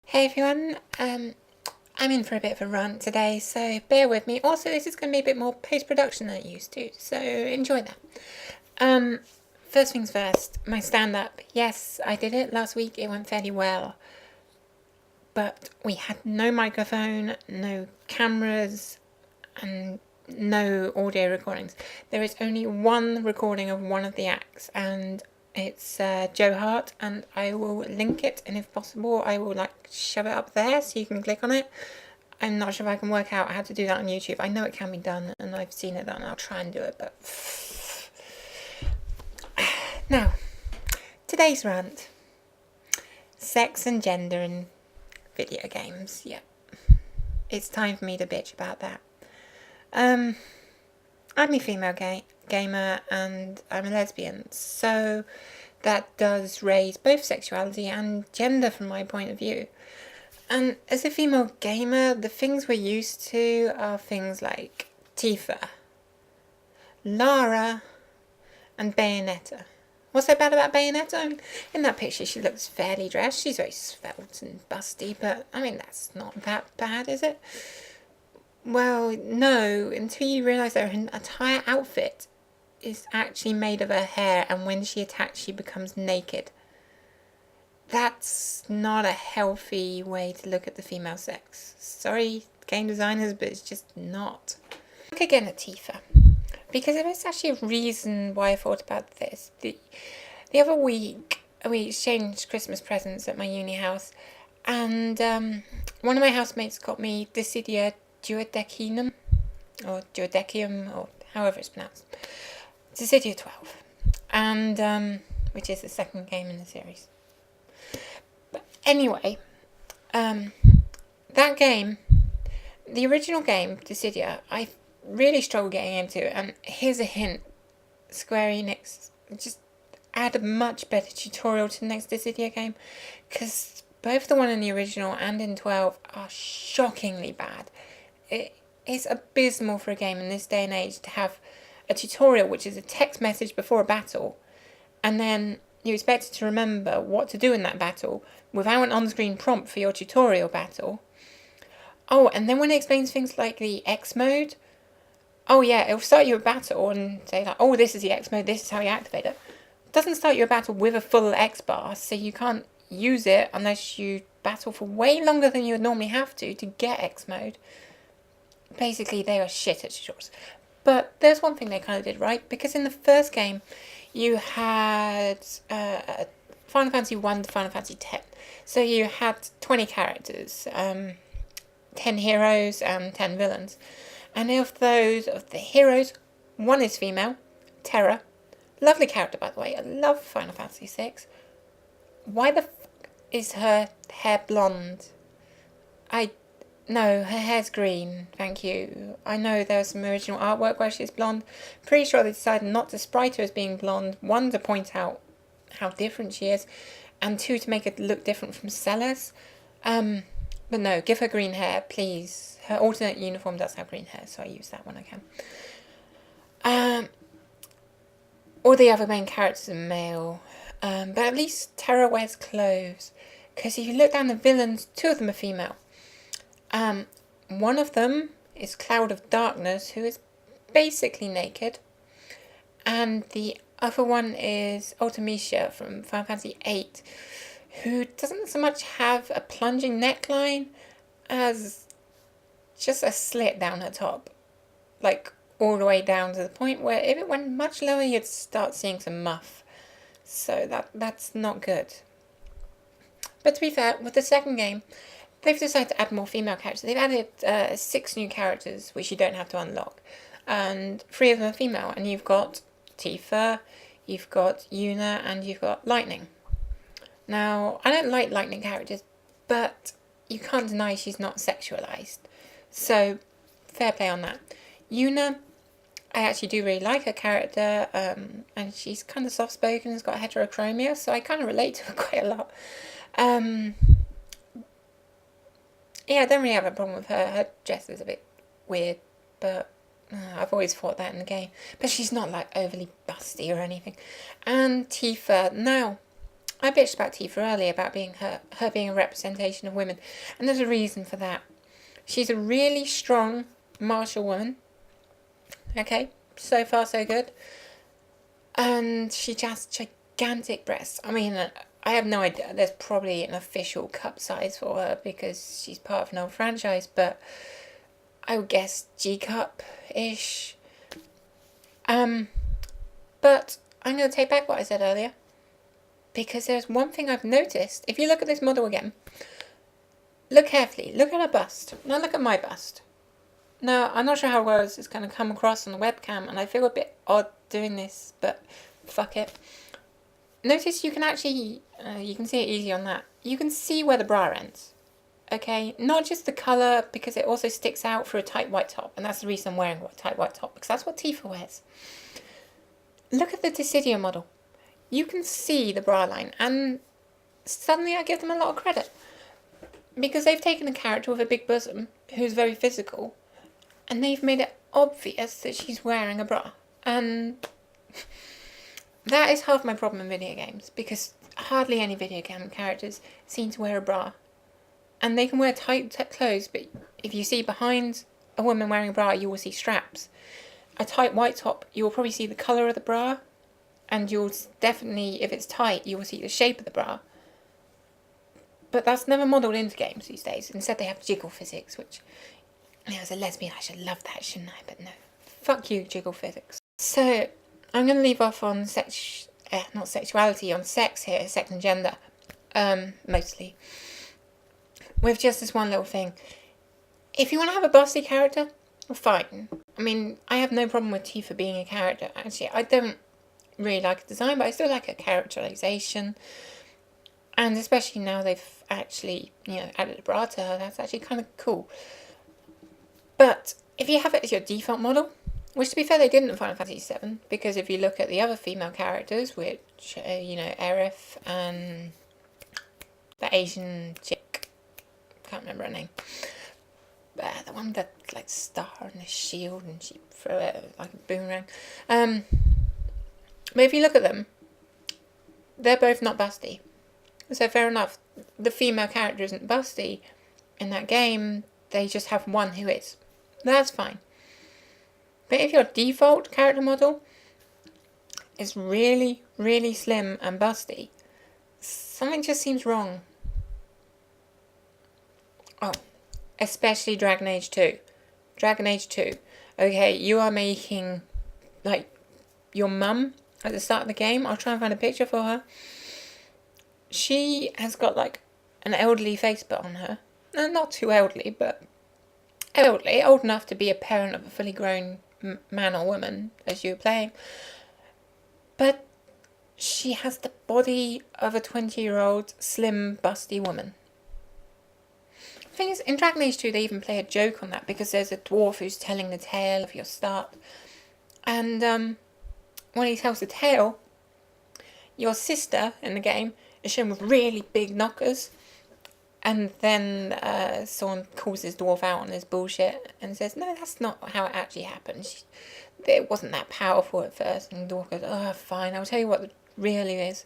Hey everyone, I'm in for a bit of a rant today, so bear with me. Also, this is going to be a bit more post-production than it used to, so enjoy that. First things first, my stand-up. Yes, I did it last week, it went fairly well. But we had no microphone, no cameras, and no audio recordings. There is only one recording of one of the acts, and it's Joe Hart, and I will link it, and if possible I will shove it up there so you can click on it. I'm not sure if I can work out how to do that on YouTube. I know it can be done and I've seen it done. I'll try and do it, but now today's rant: sex and gender in video games. Yep, it's time for me to bitch about that. I'm a female gamer and I'm a lesbian, so that does raise both sexuality and gender from my point of view. And as a female gamer, the things we're used to are things like Tifa, Lara, and Bayonetta. What's so bad about Bayonetta? I mean, in that picture she looks fairly dressed. She's very svelte and busty, but I mean, that's not that bad, is it? Well, no, until you realise that her entire outfit is actually made of her hair, and when she attacks she becomes naked. That's not a healthy way to look at the female sex. Sorry, game designers, but it's just not. Look again at Tifa, because there is actually a reason why I thought about this. The other week we exchanged Christmas presents at my uni house, and one of my housemates got me Dissidia Duodecimum, or Duodecium, or however it's pronounced. Dissidia 12, and which is the second game in the series. But anyway, that game, the original game, Dissidia, I really struggled getting into, and here's a hint: Square Enix just add a much better tutorial to the next Dissidia game, because both the one in the original and in 12 are shockingly bad. It is abysmal for a game in this day and age to have a tutorial which is a text message before a battle, and then you're expected to remember what to do in that battle without an on-screen prompt for your tutorial battle. Oh, and then when it explains things like the X mode, oh yeah, it'll start you a battle and say like, oh, this is the X mode, this is how you activate it. It doesn't start you a battle with a full X bar, so you can't use it unless you battle for way longer than you would normally have to get X mode. Basically, they are shit at tutorials. But there's one thing they kind of did right, because in the first game you had Final Fantasy 1 to Final Fantasy 10. So you had 20 characters, 10 heroes and 10 villains. And of the heroes, one is female, Terra. Lovely character, by the way. I love Final Fantasy 6. Why the fuck is her hair blonde? No, her hair's green, thank you. I know there was some original artwork where she's blonde. Pretty sure they decided not to sprite her as being blonde. One, to point out how different she is, and two, to make it look different from Celes. But no, give her green hair, please. Her alternate uniform does have green hair, so I use that when I can. All the other main characters are male, but at least Terra wears clothes. Because if you look down the villains, two of them are female. One of them is Cloud of Darkness, who is basically naked, and the other one is Ultimecia from Final Fantasy VIII, who doesn't so much have a plunging neckline as just a slit down her top, like all the way down to the point where if it went much lower you'd start seeing some muff, so that's not good. But to be fair, with the second game, they've decided to add more female characters. They've added 6 new characters, which you don't have to unlock. And 3 of them are female. And you've got Tifa, you've got Yuna, and you've got Lightning. Now, I don't like Lightning characters, but you can't deny she's not sexualized. So, fair play on that. Yuna, I actually do really like her character. And she's kind of soft-spoken, has got heterochromia, so I kind of relate to her quite a lot. Yeah, I don't really have a problem with her. Her dress is a bit weird, but I've always thought that in the game. But she's not like overly busty or anything. And Tifa, now, I bitched about Tifa earlier about being her being a representation of women, and there's a reason for that. She's a really strong martial woman. Okay, so far so good. And she has gigantic breasts. I mean, I have no idea. There's probably an official cup size for her because she's part of an old franchise, but I would guess G cup-ish. But I'm going to take back what I said earlier, because there's one thing I've noticed. If you look at this model again, look carefully. Look at her bust. Now look at my bust. Now, I'm not sure how well this is going to come across on the webcam, and I feel a bit odd doing this, but fuck it. Notice you can actually, you can see it easy on that. You can see where the bra ends. Okay, not just the colour, because it also sticks out through a tight white top, and that's the reason I'm wearing a tight white top, because that's what Tifa wears. Look at the Dissidia model. You can see the bra line, and suddenly I give them a lot of credit, because they've taken a character with a big bosom, who's very physical, and they've made it obvious that she's wearing a bra, and that is half my problem in video games, because hardly any video game characters seem to wear a bra. And they can wear tight clothes, but if you see behind a woman wearing a bra, you will see straps. A tight white top, you will probably see the colour of the bra, and you'll definitely, if it's tight, you will see the shape of the bra. But that's never modelled into games these days. Instead they have jiggle physics, which, you know, as a lesbian I should love that, shouldn't I? But no. Fuck you, jiggle physics. So, I'm going to leave off on not sexuality, on sex here, sex and gender, mostly. With just this one little thing. If you want to have a busty character, fine. I mean, I have no problem with Tifa being a character. Actually, I don't really like the design, but I still like her characterization. And especially now they've actually, you know, added a bra to her, that's actually kind of cool. But if you have it as your default model, which to be fair they didn't in Final Fantasy VII, because if you look at the other female characters, which, you know, Aerith and the Asian chick, can't remember her name. The one that like star and a shield and she threw it like a boomerang. But if you look at them, they're both not busty. So fair enough. The female character isn't busty in that game. They just have one who is. That's fine. But if your default character model is really, really slim and busty, something just seems wrong. Oh, especially Dragon Age 2. Dragon Age 2. Okay, you are making, like, your mum at the start of the game. I'll try and find a picture for her. She has got, like, an elderly face put on her. No, not too elderly, but elderly. Old enough to be a parent of a fully grown man or woman, as you were playing. But she has the body of a 20-year-old, slim, busty woman. The thing is, in Dragon Age 2 they even play a joke on that, because there's a dwarf who's telling the tale of your start, and when he tells the tale, your sister in the game is shown with really big knockers, and then someone calls this dwarf out on his bullshit and says, no, that's not how it actually happened. It wasn't that powerful at first, and the dwarf goes, oh fine, I'll tell you what it really is.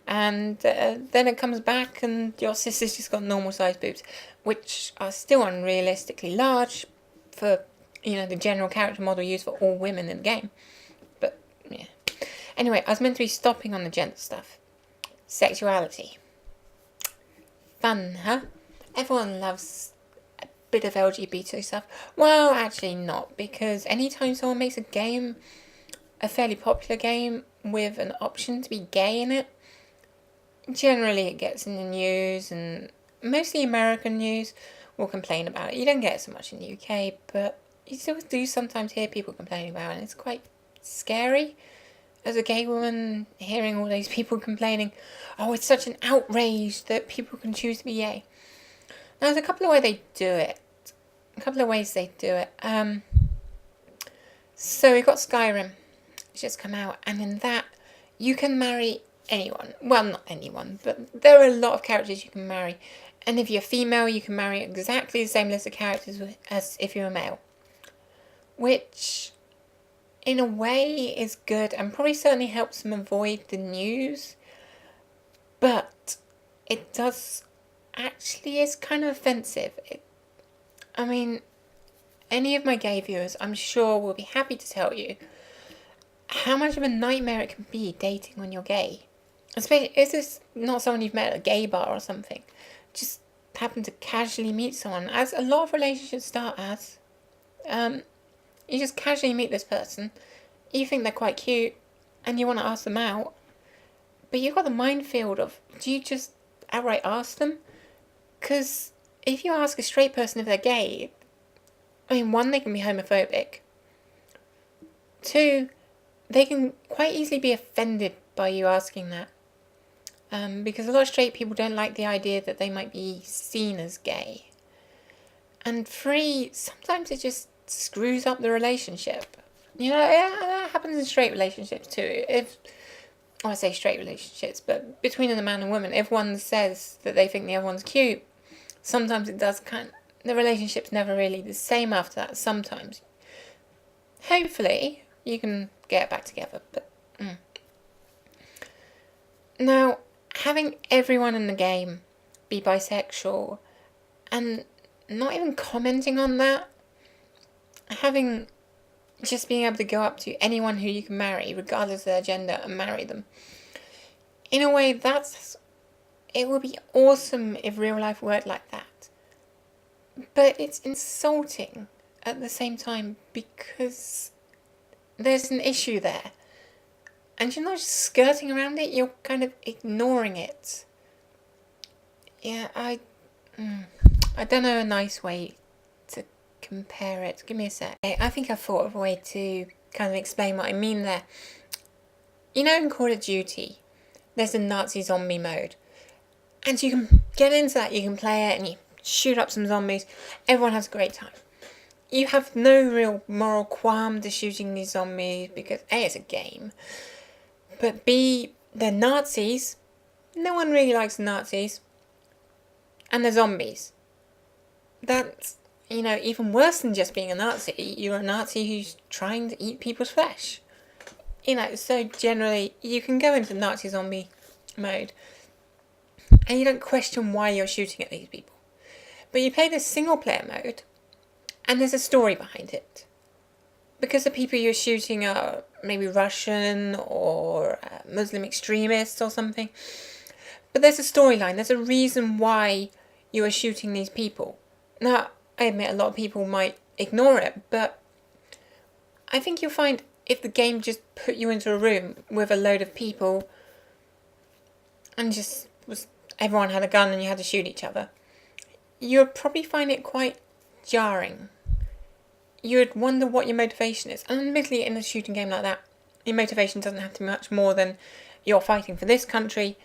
And then it comes back and your sister's just got normal sized boobs, which are still unrealistically large for, you know, the general character model used for all women in the game. But, yeah. Anyway, I was meant to be stopping on the gender stuff. Sexuality. Fun, huh? Everyone loves a bit of LGBT stuff. Well, actually not, because anytime someone makes a game, a fairly popular game, with an option to be gay in it, generally it gets in the news, and mostly American news will complain about it. You don't get it so much in the UK, but you still do sometimes hear people complaining about it, and it's quite scary as a gay woman hearing all these people complaining, oh, it's such an outrage that people can choose to be gay. Now, there's a couple of ways they do it. So we've got Skyrim, it's just come out, and in that you can marry anyone. Well, not anyone, but there are a lot of characters you can marry. And if you're female, you can marry exactly the same list of characters as if you're a male. Which, in a way, is good and probably certainly helps them avoid the news. But it does actually is kind of offensive. I mean, any of my gay viewers, I'm sure, will be happy to tell you how much of a nightmare it can be dating when you're gay. Especially, is this not someone you've met at a gay bar or something? Just happen to casually meet someone, as a lot of relationships start as. You just casually meet this person, you think they're quite cute, and you want to ask them out, but you've got the minefield of, do you just outright ask them? Because if you ask a straight person if they're gay, I mean, one, they can be homophobic. Two, they can quite easily be offended by you asking that. Because a lot of straight people don't like the idea that they might be seen as gay. And three, sometimes it just screws up the relationship. You know, that happens in straight relationships too. I say straight relationships, but between a man and woman, if one says that they think the other one's cute, sometimes it does the relationship's never really the same after that. Sometimes, hopefully, you can get back together. But now, having everyone in the game be bisexual and not even commenting on that, having just being able to go up to anyone who you can marry, regardless of their gender, and marry them. In a way, it would be awesome if real life worked like that. But it's insulting at the same time because there's an issue there. And you're not just skirting around it, you're kind of ignoring it. Yeah, I don't know a nice way to compare it. Give me a sec. I think I've thought of a way to kind of explain what I mean there. You know, in Call of Duty, there's a Nazi zombie mode. And you can get into that, you can play it, and you shoot up some zombies. Everyone has a great time. You have no real moral qualm to shooting these zombies because A, it's a game. But B, they're Nazis. No one really likes Nazis. And they're zombies. That's, even worse than just being a Nazi. You're a Nazi who's trying to eat people's flesh. So generally, you can go into Nazi zombie mode. And you don't question why you're shooting at these people. But you play this single player mode. And there's a story behind it. Because the people you're shooting are maybe Russian or Muslim extremists or something. But there's a storyline. There's a reason why you are shooting these people. Now, I admit a lot of people might ignore it, but I think you'll find if the game just put you into a room with a load of people and everyone had a gun and you had to shoot each other, you'd probably find it quite jarring. You'd wonder what your motivation is. And admittedly, in a shooting game like that, your motivation doesn't have to be much more than you're fighting for this country,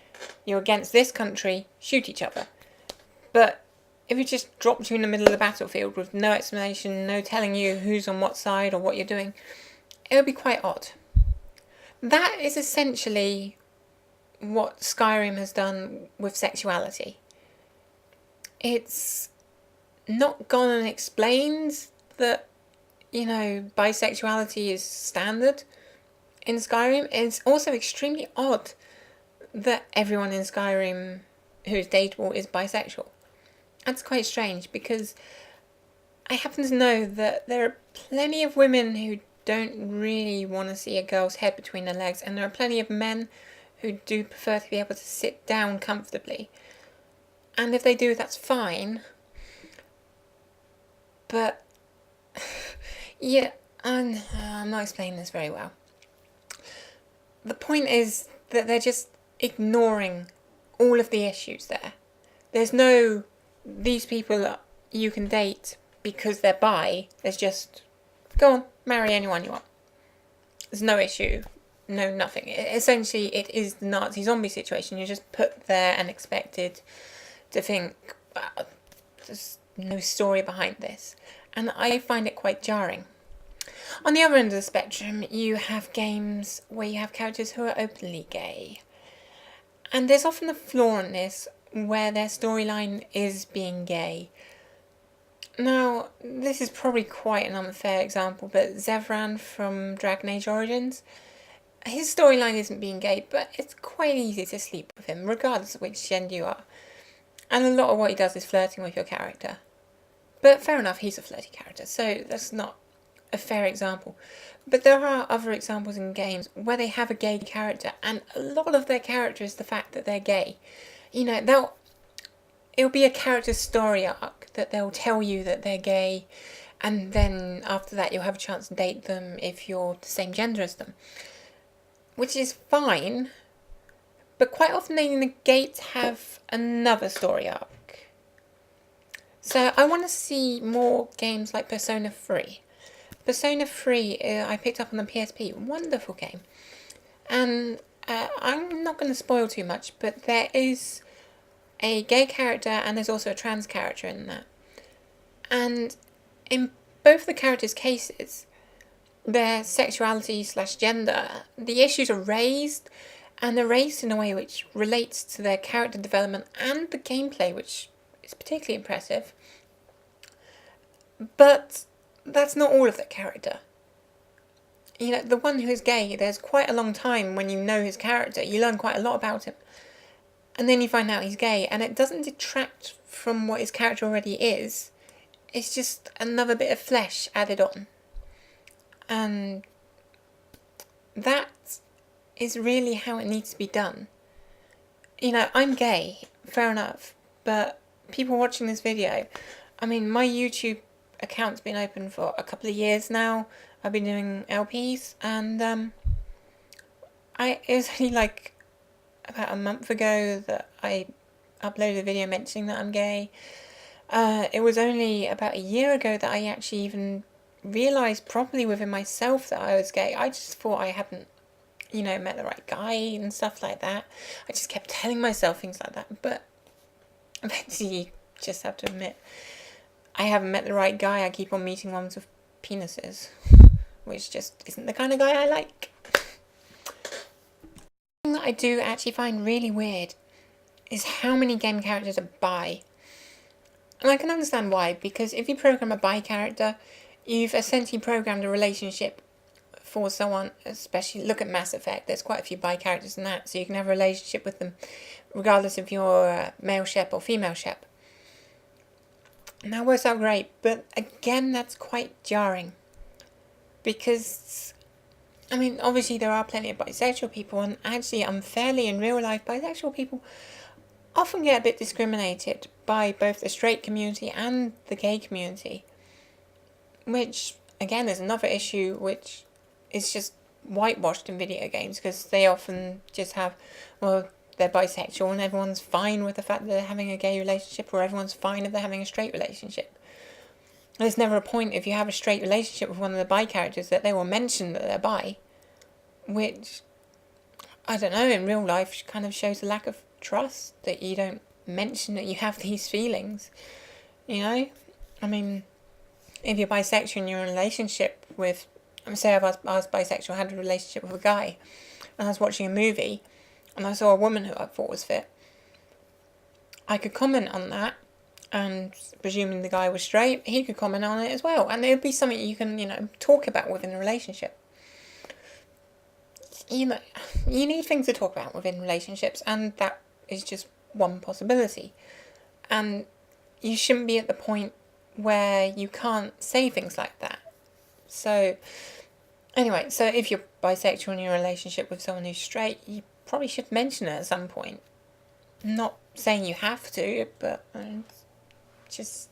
you're against this country, shoot each other. But if it just dropped you in the middle of the battlefield with no explanation, no telling you who's on what side or what you're doing, it would be quite odd. That is essentially what Skyrim has done with sexuality. It's not gone and explained that, bisexuality is standard in Skyrim. It's also extremely odd that everyone in Skyrim who is dateable is bisexual. That's quite strange because I happen to know that there are plenty of women who don't really want to see a girl's head between their legs, and there are plenty of men who do prefer to be able to sit down comfortably. And if they do, that's fine. But yeah, I'm not explaining this very well. The point is that they're just ignoring all of the issues there. There's no, these people you can date because they're bi. There's just, go on, marry anyone you want. There's no issue, no nothing. Essentially, it is the Nazi zombie situation. You're just put there and expected to think, well, there's no story behind this. And I find it quite jarring. On the other end of the spectrum, you have games where you have characters who are openly gay. And there's often a flaw in this where their storyline is being gay. Now, this is probably quite an unfair example, but Zevran from Dragon Age Origins, his storyline isn't being gay, but it's quite easy to sleep with him, regardless of which gender you are. And a lot of what he does is flirting with your character. But fair enough, he's a flirty character, so that's not a fair example. But there are other examples in games where they have a gay character, and a lot of their character is the fact that they're gay. You know, it'll be a character story arc that they'll tell you that they're gay, and then after that you'll have a chance to date them if you're the same gender as them. Which is fine, but quite often they negate have another story arc. So I want to see more games like Persona 3. Persona 3 I picked up on the PSP, wonderful game. And I'm not going to spoil too much, but there is a gay character and there's also a trans character in that. And in both the characters' cases, their sexuality / gender, the issues are raised, and they're raised in a way which relates to their character development and the gameplay, which is particularly impressive. But that's not all of their character. You know, the one who is gay, there's quite a long time when you know his character, you learn quite a lot about him. And then you find out he's gay, and it doesn't detract from what his character already is. It's just another bit of flesh added on. And that is really how it needs to be done. You know, I'm gay, fair enough, but people watching this video, I mean, my YouTube account's been open for a couple of years now. I've been doing LPs, and it was only like about a month ago that I uploaded a video mentioning that I'm gay. It was only about a year ago that I actually even realised properly within myself that I was gay. I just thought I hadn't, you know, met the right guy and stuff like that. I just kept telling myself things like that, but eventually you just have to admit, I haven't met the right guy. I keep on meeting ones with penises, which just isn't the kind of guy I like. The thing that I do actually find really weird is how many game characters are bi. And I can understand why, because if you program a bi character, you've essentially programmed a relationship for someone, especially look at Mass Effect, there's quite a few bi characters in that, so you can have a relationship with them regardless if you're male shep or female shep. And that works out great, but again, that's quite jarring. Because, I mean, obviously there are plenty of bisexual people, and actually unfairly in real life, bisexual people often get a bit discriminated by both the straight community and the gay community. Which, again, is another issue which is just whitewashed in video games, because they often just have, well, they're bisexual and everyone's fine with the fact that they're having a gay relationship, or everyone's fine if they're having a straight relationship. There's never a point if you have a straight relationship with one of the bi characters that they will mention that they're bi, which, I don't know, in real life kind of shows a lack of trust, that you don't mention that you have these feelings, you know? I mean, if you're bisexual and you're in a relationship with, say I was bisexual, I had a relationship with a guy, and I was watching a movie, and I saw a woman who I thought was fit, I could comment on that, and presuming the guy was straight, he could comment on it as well, and it would be something you can, you know, talk about within a relationship. You know, you need things to talk about within relationships, and that is just one possibility. And you shouldn't be at the point where you can't say things like that. So, anyway, so if you're bisexual in your relationship with someone who's straight, you probably should mention it at some point. Not saying you have to, but just,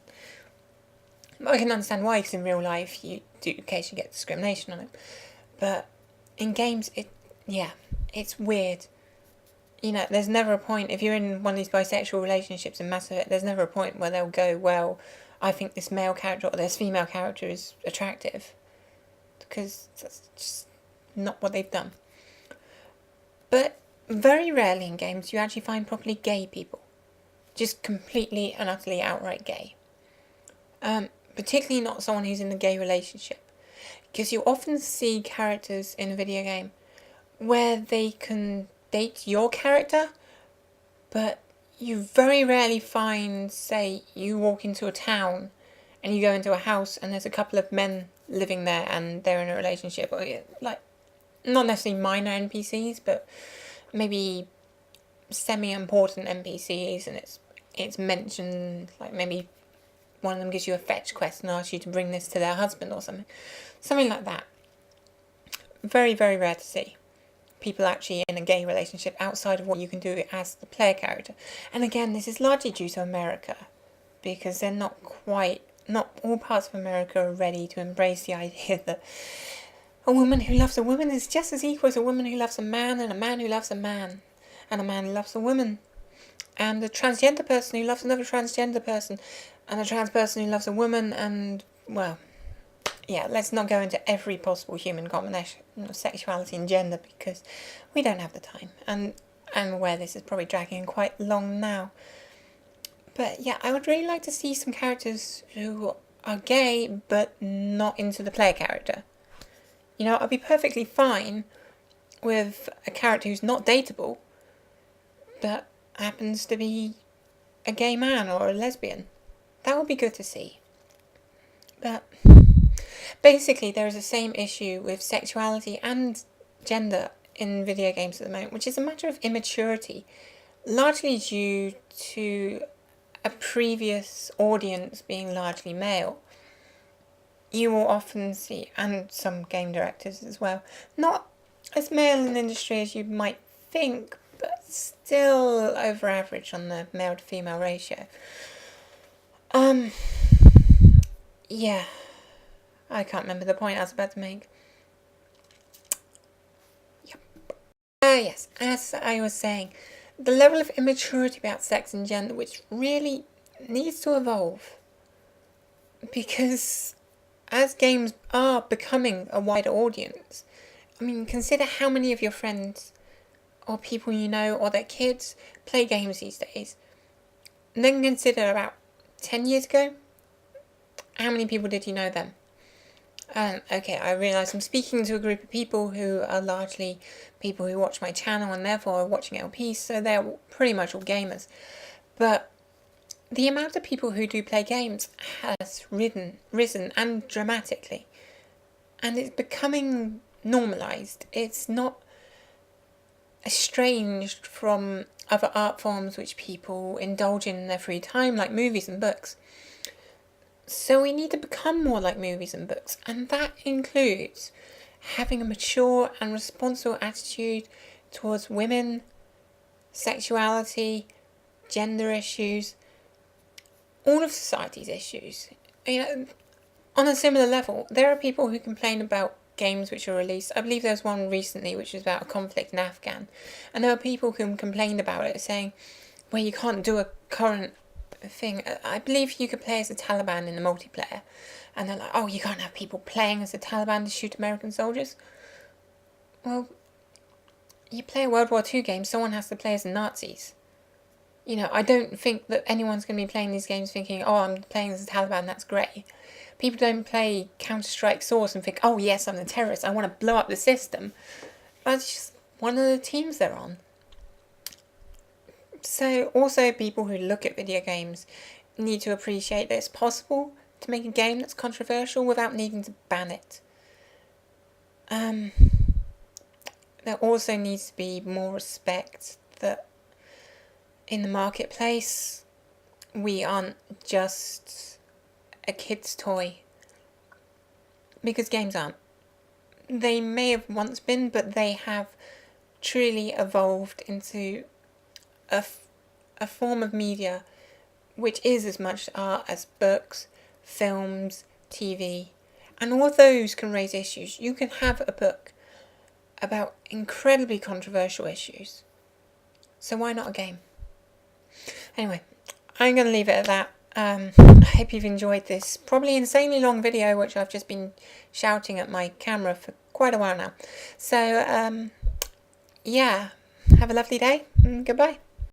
I can understand why, because in real life you do occasionally get discrimination on it. But in games, it's weird. You know, there's never a point, if you're in one of these bisexual relationships in Mass Effect, there's never a point where they'll go, well, I think this male character or this female character is attractive. Because that's just not what they've done. But very rarely in games do you actually find properly gay people. Just completely and utterly outright gay. Particularly not someone who's in a gay relationship. Because you often see characters in a video game where they can date your character, but you very rarely find, say, you walk into a town and you go into a house and there's a couple of men living there and they're in a relationship. Or, like, not necessarily minor NPCs, but maybe semi-important NPCs, and it's mentioned, like maybe one of them gives you a fetch quest and asks you to bring this to their husband or something like that. Very, very rare to see people actually in a gay relationship outside of what you can do as the player character. And again, this is largely due to America, because they're not all parts of America are ready to embrace the idea that a woman who loves a woman is just as equal as a woman who loves a man, and a man who loves a man, and a man who loves a woman, and a transgender person who loves another transgender person, and a trans person who loves a woman, and, well, yeah, let's not go into every possible human combination of sexuality and gender, because we don't have the time, and I'm aware this is probably dragging quite long now. But yeah, I would really like to see some characters who are gay, but not into the player character. You know, I'd be perfectly fine with a character who's not dateable, but happens to be a gay man or a lesbian. That would be good to see. But basically, there is the same issue with sexuality and gender in video games at the moment, which is a matter of immaturity, largely due to a previous audience being largely male. You will often see, and some game directors as well, not as male in the industry as you might think, but still over average on the male to female ratio. Yeah, I can't remember the point I was about to make. Yep. Yes, as I was saying, the level of immaturity about sex and gender, which really needs to evolve, because as games are becoming a wider audience, I mean, consider how many of your friends or people you know or their kids play games these days. And then consider about 10 years ago, how many people did you know then? Okay, I realise I'm speaking to a group of people who are largely people who watch my channel and therefore are watching LPs, so they're pretty much all gamers. But the amount of people who do play games has risen, and dramatically. And it's becoming normalised. It's not estranged from other art forms which people indulge in their free time, like movies and books. So we need to become more like movies and books, and that includes having a mature and responsible attitude towards women, sexuality, gender issues, all of society's issues. You know, on a similar level, there are people who complain about games which are released. I believe there was one recently which was about a conflict in Afghan, and there were people who complained about it, saying, well, you can't do a current thing. I believe you could play as the Taliban in the multiplayer, and they're like, oh, you can't have people playing as the Taliban to shoot American soldiers. Well, you play a World War II game, someone has to play as the Nazis. You know, I don't think that anyone's going to be playing these games thinking, oh, I'm playing as the Taliban, that's great. People don't play Counter-Strike Source and think, oh yes, I'm the terrorist, I want to blow up the system. That's just one of the teams they're on. So also people who look at video games need to appreciate that it's possible to make a game that's controversial without needing to ban it. There also needs to be more respect that in the marketplace we aren't just a kid's toy, because games aren't. They may have once been, but they have truly evolved into a form of media which is as much art as books, films, TV, and all of those can raise issues. You can have a book about incredibly controversial issues, so why not a game? Anyway, I'm going to leave it at that. I hope you've enjoyed this probably insanely long video, which I've just been shouting at my camera for quite a while now. So, yeah, have a lovely day and goodbye.